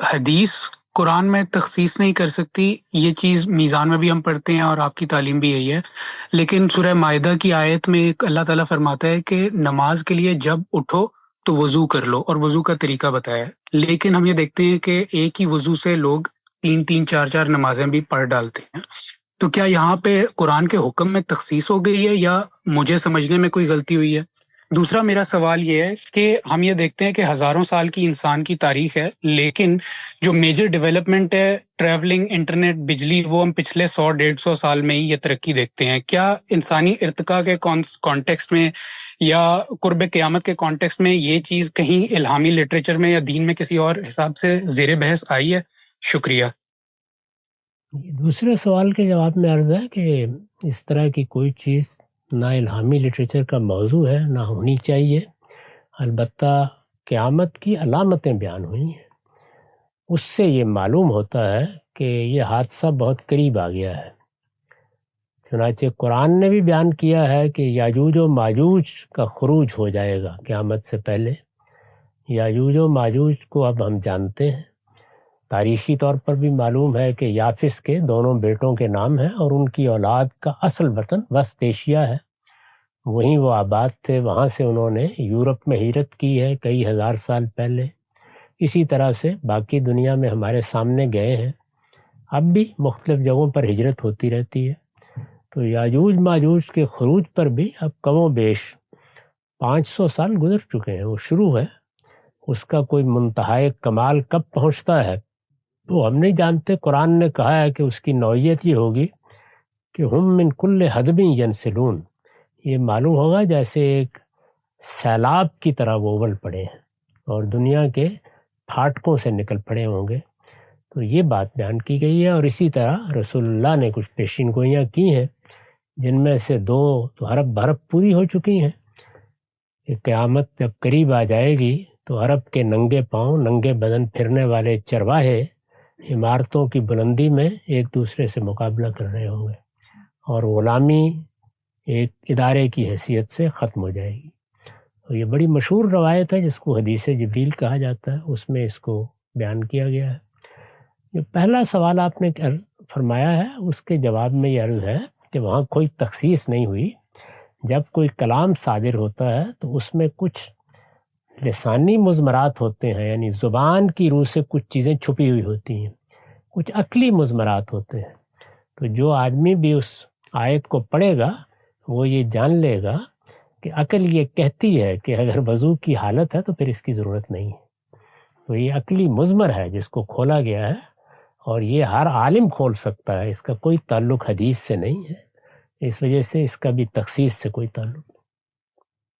حدیث قرآن میں تخصیص نہیں کر سکتی، یہ چیز میزان میں بھی ہم پڑھتے ہیں اور آپ کی تعلیم بھی یہی ہے، لیکن سورہ مائدہ کی آیت میں ایک اللہ تعالیٰ فرماتا ہے کہ نماز کے لیے جب اٹھو تو وضو کر لو، اور وضو کا طریقہ بتایا ہے۔ لیکن ہم یہ دیکھتے ہیں کہ ایک ہی وضو سے لوگ تین تین چار چار نمازیں بھی پڑھ ڈالتے ہیں۔ تو کیا یہاں پہ قرآن کے حکم میں تخصیص ہو گئی ہے یا مجھے سمجھنے میں کوئی غلطی ہوئی ہے؟ دوسرا میرا سوال یہ ہے کہ ہم یہ دیکھتے ہیں کہ ہزاروں سال کی انسان کی تاریخ ہے، لیکن جو میجر ڈیولپمنٹ ہے، ٹریولنگ، انٹرنیٹ، بجلی، وہ ہم پچھلے 100-150 سال میں ہی یہ ترقی دیکھتے ہیں۔ کیا انسانی ارتقاء کے کانٹیکسٹ میں یا قرب قیامت کے کانٹیکسٹ میں یہ چیز کہیں الہامی لٹریچر میں یا دین میں کسی اور حساب سے زیر بحث آئی ہے؟ شکریہ۔ دوسرے سوال کے جواب میں عرض ہے کہ اس طرح کی کوئی چیز نہ الہامی لٹریچر کا موضوع ہے، نہ ہونی چاہیے۔ البتہ قیامت کی علامتیں بیان ہوئی ہیں، اس سے یہ معلوم ہوتا ہے کہ یہ حادثہ بہت قریب آ گیا ہے۔ چنانچہ قرآن نے بھی بیان کیا ہے کہ یاجوج و ماجوج کا خروج ہو جائے گا قیامت سے پہلے۔ یاجوج و ماجوج کو اب ہم جانتے ہیں، تاریخی طور پر بھی معلوم ہے کہ یافس کے دونوں بیٹوں کے نام ہیں، اور ان کی اولاد کا اصل وطن وسط ایشیا ہے، وہیں وہ آباد تھے، وہاں سے انہوں نے یورپ میں ہجرت کی ہے کئی ہزار سال پہلے۔ اسی طرح سے باقی دنیا میں ہمارے سامنے گئے ہیں، اب بھی مختلف جگہوں پر ہجرت ہوتی رہتی ہے۔ تو یاجوج ماجوج کے خروج پر بھی اب کم و بیش 500 سال گزر چکے ہیں، وہ شروع ہے۔ اس کا کوئی منتہائے کمال کب پہنچتا ہے وہ ہم نہیں جانتے۔ قرآن نے کہا ہے کہ اس کی نوعیت یہ ہوگی کہ ہم من کل حدب ینسلون، یہ معلوم ہوگا جیسے ایک سیلاب کی طرح وہ ابل پڑے ہیں اور دنیا کے پھاٹکوں سے نکل پڑے ہوں گے۔ تو یہ بات بیان کی گئی ہے، اور اسی طرح رسول اللہ نے کچھ پیشین گوئیاں کی ہیں، جن میں سے 2 تو عرب بھرب پوری ہو چکی ہیں کہ قیامت جب قریب آ جائے گی تو عرب کے ننگے پاؤں، ننگے بدن پھرنے والے چرواہے عمارتوں کی بلندی میں ایک دوسرے سے مقابلہ کر رہے ہوں گے، اور غلامی ایک ادارے کی حیثیت سے ختم ہو جائے گی۔ تو یہ بڑی مشہور روایت ہے جس کو حدیث جبریل کہا جاتا ہے، اس میں اس کو بیان کیا گیا ہے۔ جو پہلا سوال آپ نے فرمایا ہے، اس کے جواب میں یہ عرض ہے کہ وہاں کوئی تخصیص نہیں ہوئی۔ جب کوئی کلام صادر ہوتا ہے تو اس میں کچھ لسانی مضمرات ہوتے ہیں، یعنی زبان کی روح سے کچھ چیزیں چھپی ہوئی ہوتی ہیں، کچھ عقلی مضمرات ہوتے ہیں۔ تو جو آدمی بھی اس آیت کو پڑھے گا وہ یہ جان لے گا کہ عقل یہ کہتی ہے کہ اگر وضو کی حالت ہے تو پھر اس کی ضرورت نہیں ہے۔ تو یہ عقلی مضمر ہے جس کو کھولا گیا ہے، اور یہ ہر عالم کھول سکتا ہے، اس کا کوئی تعلق حدیث سے نہیں ہے، اس وجہ سے اس کا بھی تخصیص سے کوئی تعلق نہیں۔